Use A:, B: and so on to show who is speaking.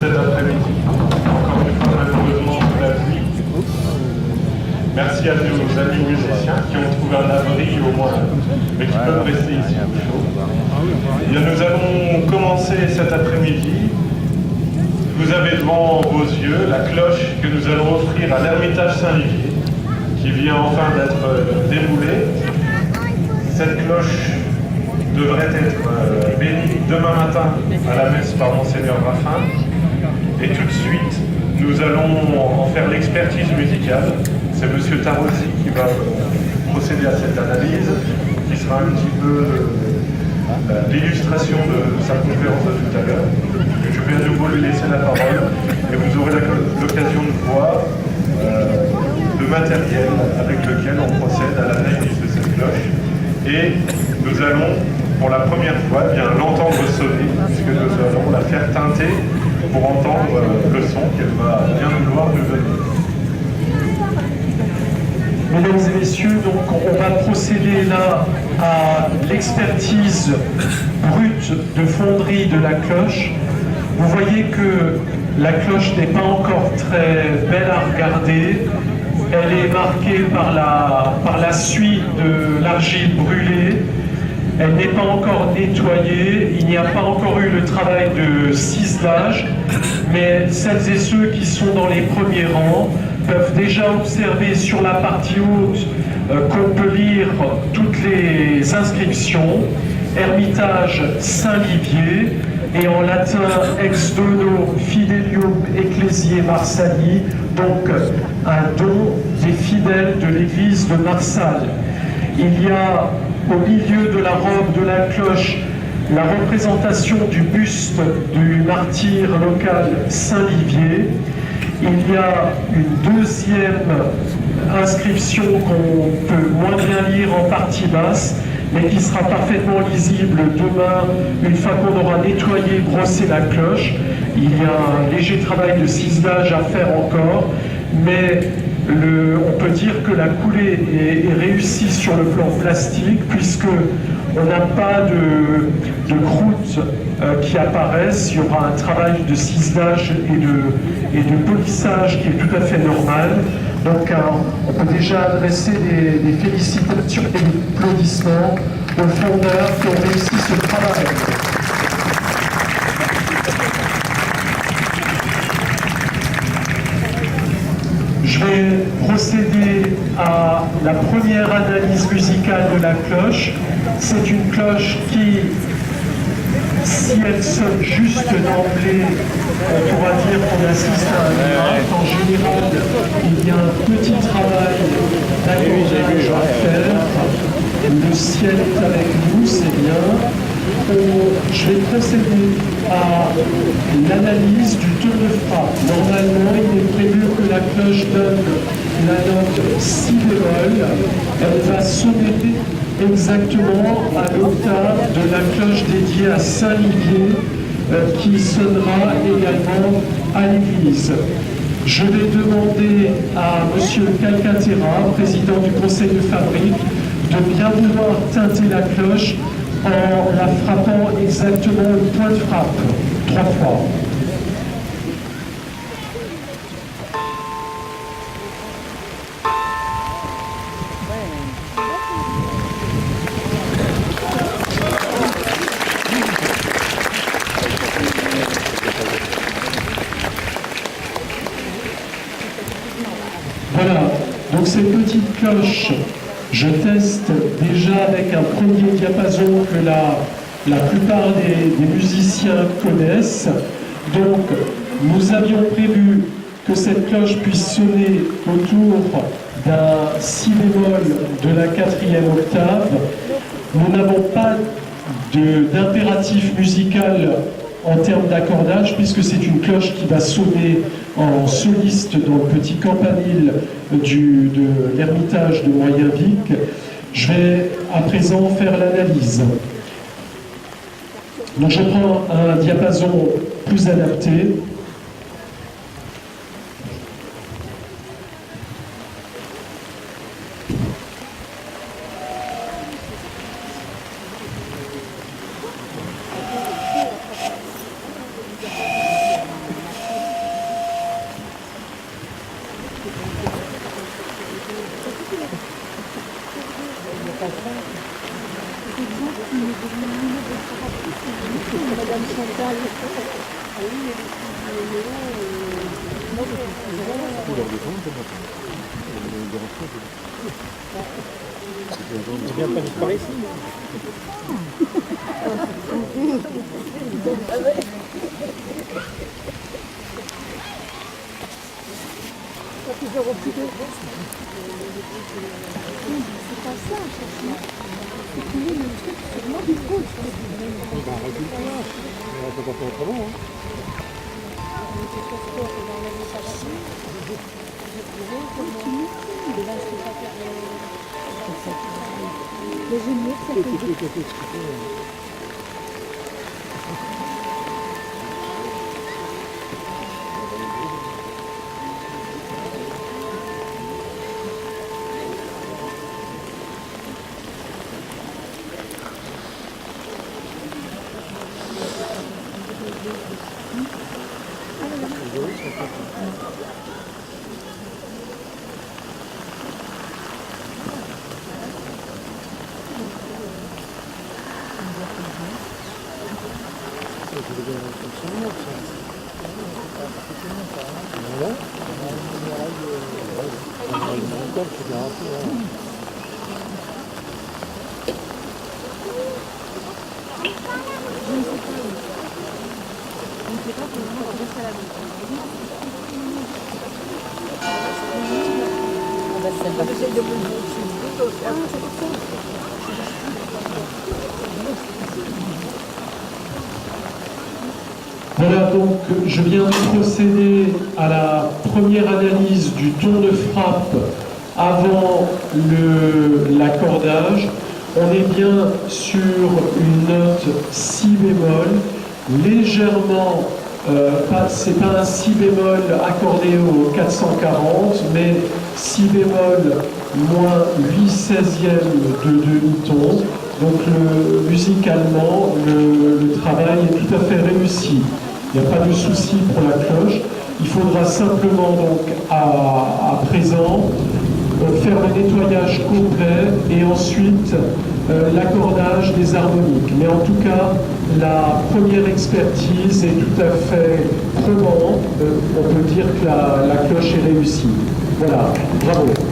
A: Cet après-midi, encore une fois malheureusement sous la pluie. Merci à nos amis musiciens qui ont trouvé un abri au moins, mais qui peuvent rester ici au chaud. Eh bien, nous allons commencer cet après-midi. Vous avez devant vos yeux la cloche que nous allons offrir à l'Ermitage Saint-Livier, qui vient enfin d'être déroulée. Cette cloche devrait être bénie demain matin à la messe par Monseigneur Raffin. Et tout de suite, nous allons en faire l'expertise musicale. C'est M. Tarozzi qui va procéder à cette analyse, qui sera un petit peu l'illustration de sa conférence de tout à l'heure. Je vais à nouveau lui laisser la parole et vous aurez l'occasion de voir le matériel avec lequel on procède à l'analyse de cette cloche. Et nous allons, pour la première fois, bien l'entendre sonner, puisque nous allons la faire teinter pour entendre le son qu'elle va bien vouloir nous donner.
B: Mesdames et messieurs, donc on va procéder là à l'expertise brute de fonderie de la cloche. Vous voyez que la cloche n'est pas encore très belle à regarder. Elle est marquée par la suie de l'argile brûlée. Elle n'est pas encore nettoyée, il n'y a pas encore eu le travail de ciselage, mais celles et ceux qui sont dans les premiers rangs peuvent déjà observer sur la partie haute qu'on peut lire toutes les inscriptions. Ermitage Saint-Livier, et en latin ex dono fidelium ecclesiae Marsali, donc un don des fidèles de l'église de Marsal. Il y a au milieu de la robe de la cloche la représentation du buste du martyr local Saint-Livier. Il y a une deuxième inscription qu'on peut moins bien lire en partie basse, mais qui sera parfaitement lisible demain, une fois qu'on aura nettoyé, brossé la cloche. Il y a un léger travail de ciselage à faire encore, mais on peut dire que la coulée est réussie sur le plan plastique, puisque on n'a pas de croûtes qui apparaissent. Il y aura un travail de ciselage et de polissage qui est tout à fait normal. Donc on peut déjà adresser des félicitations et des applaudissements aux fondeurs qui ont réussi ce travail. Je vais procéder à la première analyse musicale de la cloche. C'est une cloche qui, si elle sonne juste d'emblée, on pourra dire qu'on assiste à un miracle. En général, il y a un petit travail d'accordage à faire. Le ciel est avec nous, c'est bien. Je vais procéder à l'analyse du ton de frappe. Normalement, il est prévu que la cloche donne la note si bémol. Elle va sonner exactement à l'octave de la cloche dédiée à Saint-Livier, qui sonnera également à l'église. Je vais demander à M. Calcaterra, président du conseil de fabrique, de bien vouloir teinter la cloche en la frappant exactement au point de frappe, 3 fois. Voilà, donc cette petite cloche, je teste déjà avec un premier diapason que la plupart des musiciens connaissent. Donc, nous avions prévu que cette cloche puisse sonner autour d'un si bémol de la 4e octave. Nous n'avons pas d'impératif musical en termes d'accordage, puisque c'est une cloche qui va sonner en soliste dans le petit campanile de l'Ermitage de Moyenvic. Je vais à présent faire l'analyse. Donc je prends un diapason plus adapté. Voilà, donc je viens de procéder à la première analyse du ton de frappe avant l'accordage. On est bien sur une note si bémol, légèrement, c'est pas un si bémol accordé au 440, mais si bémol moins 8/16e de demi-ton. Donc musicalement, le travail est tout à fait réussi. Il n'y a pas de souci pour la cloche. Il faudra simplement donc à présent faire le nettoyage complet et ensuite l'accordage des harmoniques. Mais en tout cas, la première expertise est tout à fait probante. On peut dire que la cloche est réussie. Voilà, bravo.